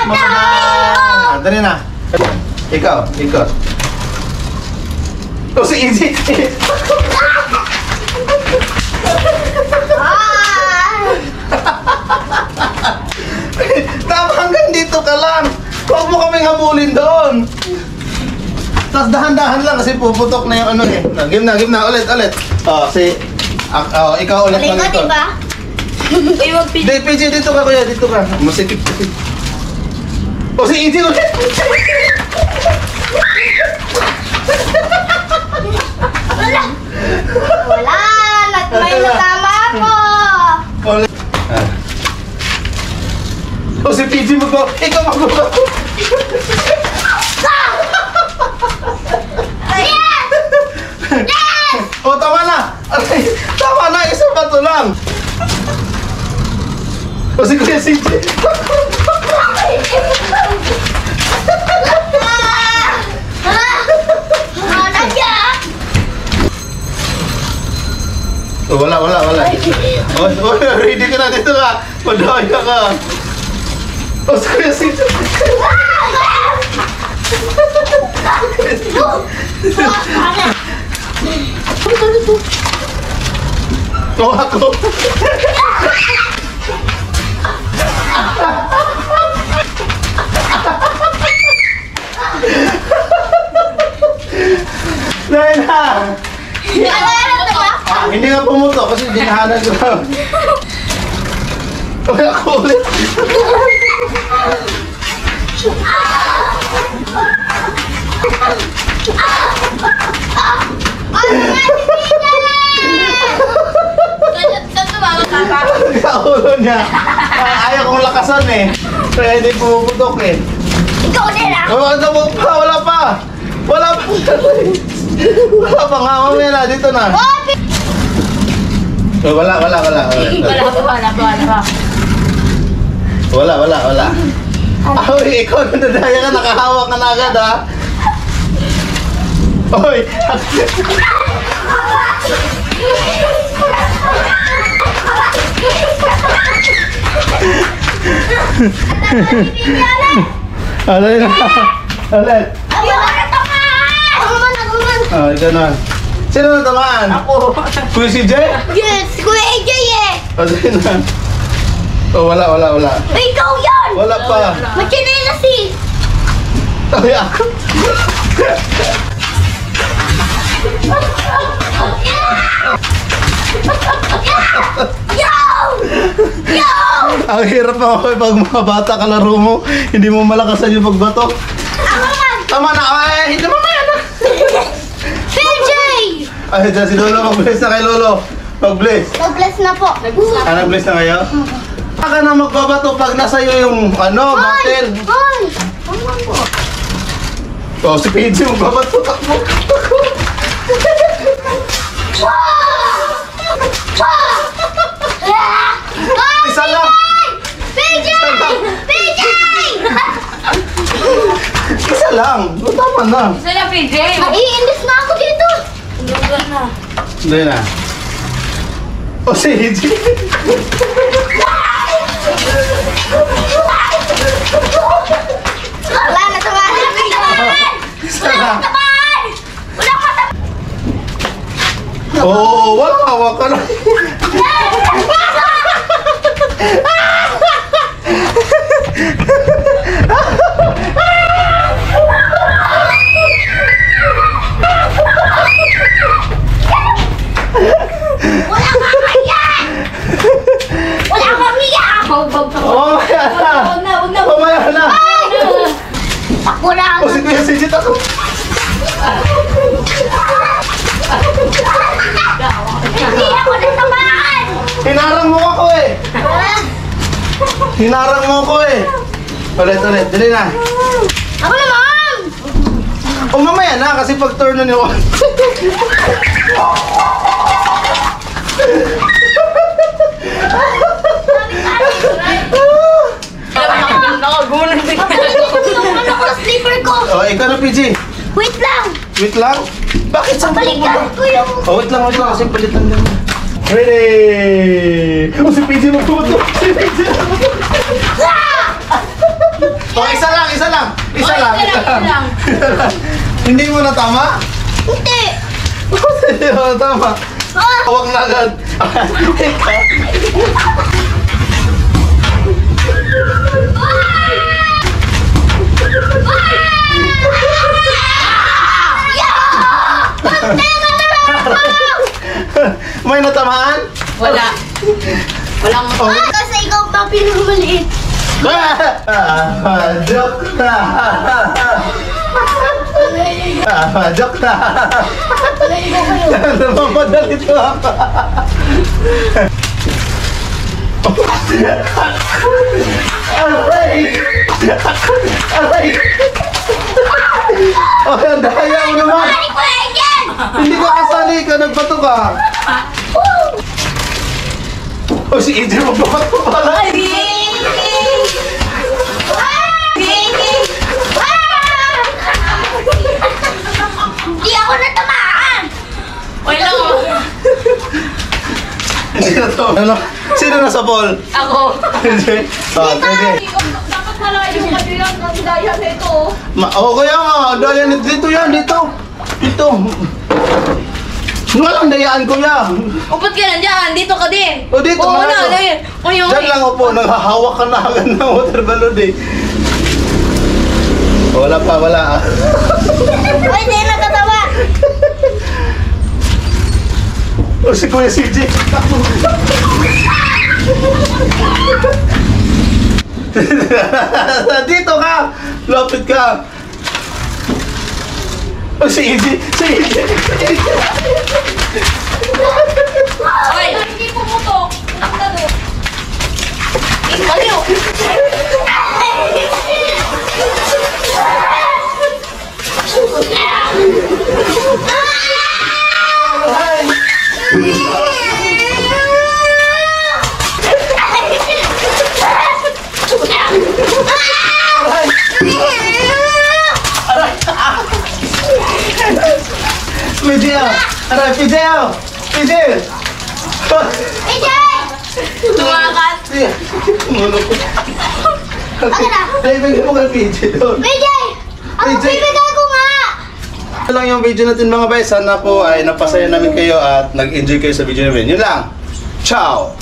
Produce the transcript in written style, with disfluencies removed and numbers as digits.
Masanan. Dali na. Ikaw. Oh, si Izzy. Tama, hanggang dito ka lang. Huwag mo kaming habulin doon. Tapos dahan-dahan lang kasi puputok na yung ano eh. Game na. Ulit. Ikaw ulit lang ito. Diba? Hindi, PJ, dito ka kuya. Dito ka. Masikip. O, si Izzy ulit. Wala! May nasama ako! Ulit. O, si PJ magbago. Ikaw magbago. Yes! O, tama na. Tama na. Isang bato lang. O, si Kuya CJ. Oh, wala. Oh, ready ka na dito ka. Madaya ka. Oh, si Kuya CJ. Oh, ako. Dahil na. Hindi nga pumuto kasi dinahanan ko. Okay, ako ulit. Kaulo niya. Ayaw kong lakasan eh. Kaya hindi pumuputok eh. Ikaw din ah! Wala pa. Wala pa nga. Mamaya na. Dito na. Wala. Ay, ikaw nadadaya ka. Nakahawak ka na agad ha. Oy. Alay na. Alay. Oh, ito na. Sino na tamaan? Ako. Kuya CJ? Yes! Kuya AJ eh! Oh, sino na? Oh, wala. Ikaw yan! Wala pa. Machinelas eh! Ay, ako. Yo! Ang hirap ako pag mga bata kalaro mo, hindi mo malakasan yung pagbato. Ako naman! Tama na, ay, hindi mo na. PJ! Ay, dyan si Lolo, mag-bless na kay Lolo. Mag-bless. Mag-bless na po. Nag-bless na kayo? Baka na magbabato pag nasa iyo yung, bottle. Hoy! Oh, si PJ magbabato. Takbo. Isa lang. PJ! PJ! Isa lang. O, tama na. Isa na, PJ. Naiinis na ako dito. Hindi na. O, si PJ. Wala na tamaan! Isa lang. Wala ka tamaan! Oo, wala. Hawak ka na. Wala ka kaya! Wala ka kaya! Oh, kaya na. Wag na. Mamaya na. Ako lang! O, si Kuya CJ ako. Hindi ako natamaan! Hinarang mo ako eh. Hinarang mo ako eh. Ulit. Dali na. Ako naman! O, mamaya na kasi pag turn na niyo. Nakagunan din. Ano ko slipper ko? O, ikaw na PJ. Wait lang! Wait lang. Bakit sa Balikan ko yung... Oh, wait lang kasi palitan lang. Ready! O, si PJ magtuto. Si PJ. Oh, isa lang. Isa lang. Isa lang. Hindi mo natama? Hindi. Hindi mo natama. Ah! Hawak na agad. May natamaan? Wala. Walang Oh. Kasi ikaw pa pinamaliit. Joke na. Joke na. Namamadalit ko ako. Aray! Aray! Oh, ang daya mo naman. Balik ko na yan! Hindi ka kasali ka, nagbato ka. Oh, si AJ magbabato pala. Hindi ako natamaan! Wala lang. Hindi na to. Ano? Sino nasa ball? Ako. Hindi. Ah, pwede. Dapat malayo yung katilang ng daya na ito. Kaya nga, daya dito yan, dito. Dito. Walang dayaan ko yan. Upat ka nandiyan. Dito ka din. O, dito, Oo, mga na. to. Diyan lang ako, naghahawak ka na agad ng water balloon eh. Wala pa, wala. Uy, hindi natatawa! O si Kuya CJ. Dito ka! Lapit ka! O si AJ! Si AJ! Ay, hindi pumutok. Ako na doon. Baliw. PJ! Aray, PJ! PJ! AJ! Tumakas. Tumulo ko. Ano na? Ay, bigyan mo kay PJ doon. AJ! Ang AJ! bibigay ko nga! Ito lang yung video natin mga guys. Sana po ay napasaya namin kayo at nag-enjoy kayo sa video namin. Yun lang. Ciao!